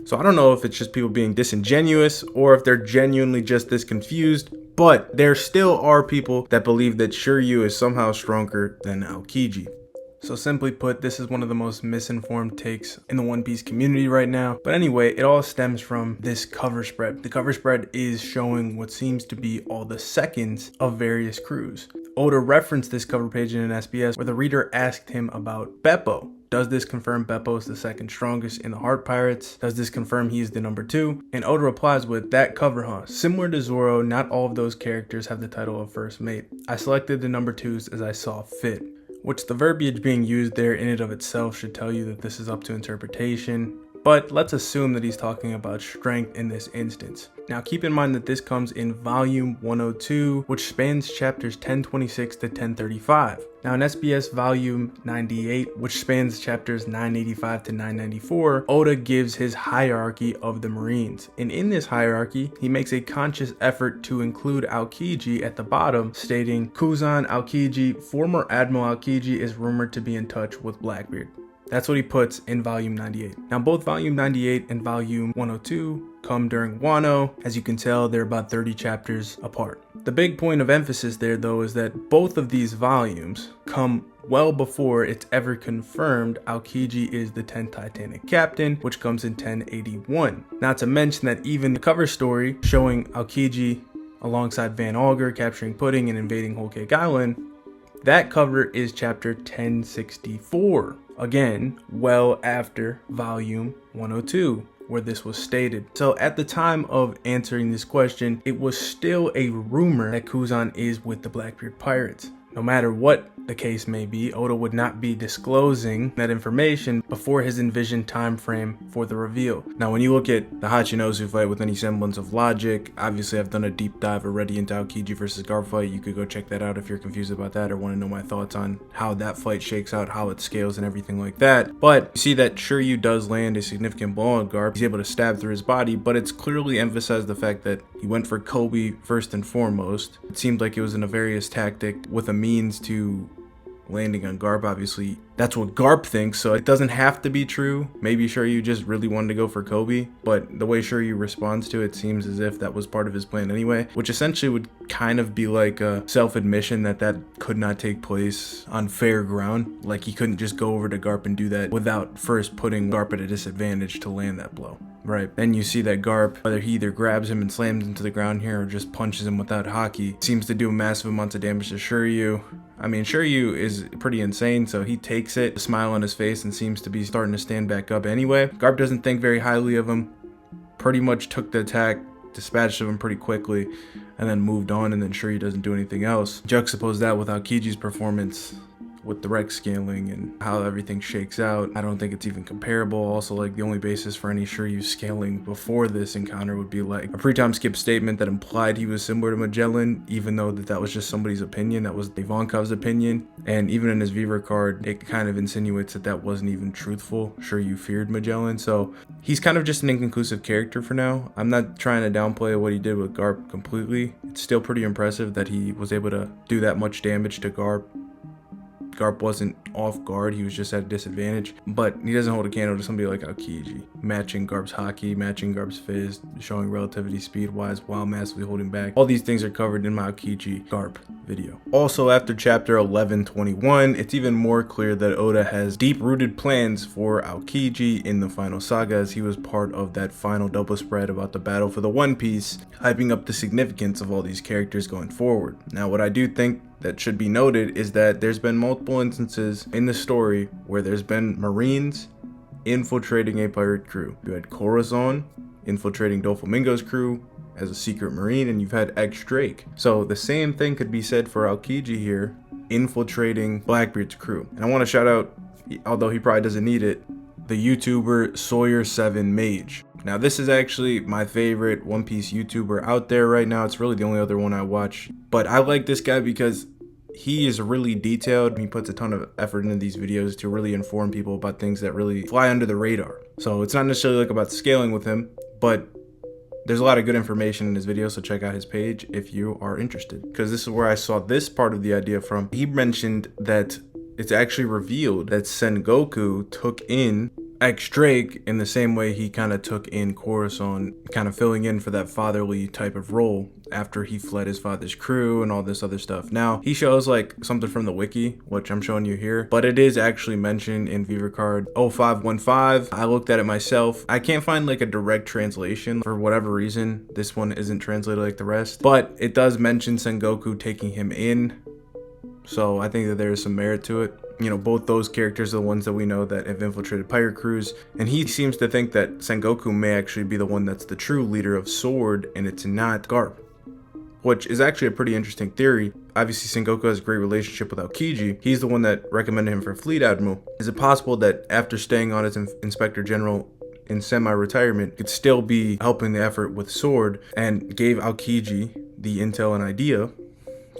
So I don't know if it's just people being disingenuous or if they're genuinely just this confused, but there still are people that believe that Shiryu is somehow stronger than Aokiji. So simply put, this is one of the most misinformed takes in the One Piece community right now. But anyway, it all stems from this cover spread. The cover spread is showing what seems to be all the seconds of various crews. Oda referenced this cover page in an SBS where the reader asked him about Beppo. Does this confirm Beppo is the second strongest in the Heart Pirates? Does this confirm he is the number 2? And Oda replies with, that cover, huh? Similar to Zoro, not all of those characters have the title of first mate. I selected the number 2s as I saw fit. Which the verbiage being used there in and of itself should tell you that this is up to interpretation. But let's assume that he's talking about strength in this instance. Now keep in mind that this comes in volume 102, which spans chapters 1026 to 1035. Now in SBS volume 98, which spans chapters 985 to 994, Oda gives his hierarchy of the Marines. And in this hierarchy, he makes a conscious effort to include Aokiji at the bottom, stating, Kuzan Aokiji, former Admiral Aokiji is rumored to be in touch with Blackbeard. That's what he puts in volume 98. Now both volume 98 and volume 102 come during Wano. As you can tell, they're about 30 chapters apart. The big point of emphasis there though is that both of these volumes come well before it's ever confirmed Aokiji is the 10th Titanic captain, which comes in 1081. Not to mention that even the cover story showing Aokiji alongside Van Augur capturing Pudding and invading Whole Cake Island, that cover is chapter 1064. Again, well after volume 102, where this was stated. So at the time of answering this question, it was still a rumor that Kuzan is with the Blackbeard Pirates. No matter what the case may be, Oda would not be disclosing that information before his envisioned time frame for the reveal. Now, when you look at the Hachinosu fight with any semblance of logic, obviously I've done a deep dive already into Aokiji versus Garp fight. You could go check that out if you're confused about that or want to know my thoughts on how that fight shakes out, how it scales and everything like that. But you see that Shiryu does land a significant blow on Garp. He's able to stab through his body, but it's clearly emphasized the fact that he went for Kobe first and foremost. It seemed like it was a nefarious tactic with a means to landing on Garp. Obviously that's what Garp thinks, so it doesn't have to be true. Maybe Shiryu just really wanted to go for Kobe, but the way Shiryu responds to it seems as if that was part of his plan anyway, which essentially would kind of be like a self-admission that that could not take place on fair ground. Like he couldn't just go over to Garp and do that without first putting Garp at a disadvantage to land that blow. Right, then you see that Garp, whether he either grabs him and slams him to the ground here or just punches him without haki, seems to do massive amounts of damage to Shiryu. I mean, Shiryu is pretty insane, so he takes it, a smile on his face, and seems to be starting to stand back up anyway. Garp doesn't think very highly of him, pretty much took the attack, dispatched of him pretty quickly, and then moved on, and then Shiryu doesn't do anything else. Juxtapose that with Aokiji's performance with direct scaling and how everything shakes out. I don't think it's even comparable. Also, like, the only basis for any Shiryu scaling before this encounter would be like a pre-time skip statement that implied he was similar to Magellan, even though that was just somebody's opinion. That was Devonkov's opinion. And even in his Viver card, it kind of insinuates that that wasn't even truthful. Shiryu feared Magellan. So he's kind of just an inconclusive character for now. I'm not trying to downplay what he did with Garp completely. It's still pretty impressive that he was able to do that much damage to Garp. Garp wasn't off guard, he was just at a disadvantage, but he doesn't hold a candle to somebody like Aokiji, matching Garp's haki, matching Garp's fizz, showing relativity speed-wise while massively holding back. All these things are covered in my Aokiji Garp video. Also, after chapter 1121, it's even more clear that Oda has deep-rooted plans for Aokiji in the final saga, as he was part of that final double spread about the battle for the One Piece, hyping up the significance of all these characters going forward. Now, what I do think that should be noted is that there's been multiple instances in the story where there's been Marines infiltrating a pirate crew. You had Corazon infiltrating Doflamingo's crew as a secret Marine, and you've had X Drake. So the same thing could be said for Aokiji here, infiltrating Blackbeard's crew. And I want to shout out, although he probably doesn't need it, the YouTuber Sawyer7 Mage. Now this is actually my favorite One Piece YouTuber out there right now. It's really the only other one I watch. But I like this guy because he is really detailed. He puts a ton of effort into these videos to really inform people about things that really fly under the radar. So it's not necessarily like about scaling with him, but there's a lot of good information in his video, so check out his page if you are interested. Because this is where I saw this part of the idea from. He mentioned that it's actually revealed that Sengoku took in ex-Drake in the same way he kind of took in Coruscant, kind of filling in for that fatherly type of role after he fled his father's crew and all this other stuff. Now, he shows like something from the wiki, which I'm showing you here, but it is actually mentioned in Viva Card 0515. I looked at it myself. I can't find like a direct translation for whatever reason. This one isn't translated like the rest, but it does mention Sengoku taking him in. So I think that there is some merit to it. You know, both those characters are the ones that we know that have infiltrated pirate crews, and he seems to think that Sengoku may actually be the one that's the true leader of Sword, and it's not Garp, which is actually a pretty interesting theory. Obviously, Sengoku has a great relationship with Aokiji. He's the one that recommended him for Fleet Admiral. Is it possible that after staying on as Inspector General in semi-retirement, could still be helping the effort with Sword and gave Aokiji the intel and idea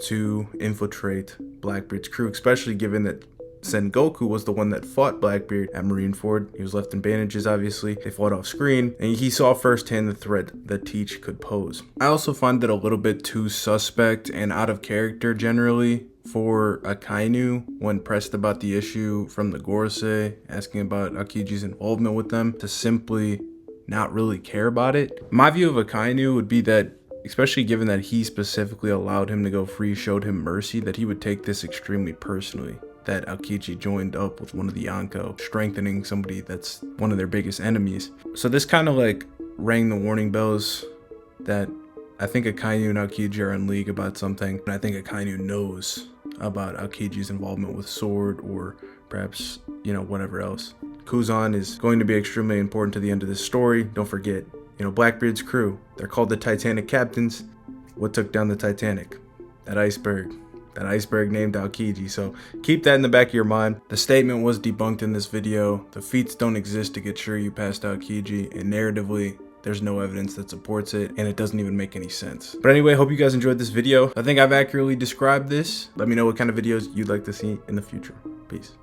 to infiltrate Blackbeard's crew, especially given that Sengoku was the one that fought Blackbeard at Marineford. He was left in bandages, obviously. They fought off screen, and he saw firsthand the threat that Teach could pose. I also find it a little bit too suspect and out of character generally for Akainu when pressed about the issue from the Gorosei, asking about Aokiji's involvement with them, to simply not really care about it. My view of Akainu would be that, especially given that he specifically allowed him to go free, showed him mercy, that he would take this extremely personally, that Aokiji joined up with one of the Yonko, strengthening somebody that's one of their biggest enemies. So this kind of like rang the warning bells that I think Akainu and Aokiji are in league about something, and I think Akainu knows about Aokiji's involvement with Sword, or perhaps, you know, whatever else. Kuzan is going to be extremely important to the end of this story. Don't forget, you know, Blackbeard's crew, they're called the Titanic captains. What took down the Titanic? That iceberg. That iceberg named Aokiji. So keep that in the back of your mind. The statement was debunked in this video. The feats don't exist to get Shiryu past Aokiji, and narratively, there's no evidence that supports it, and it doesn't even make any sense. But anyway, hope you guys enjoyed this video. I think I've accurately described this. Let me know what kind of videos you'd like to see in the future. Peace.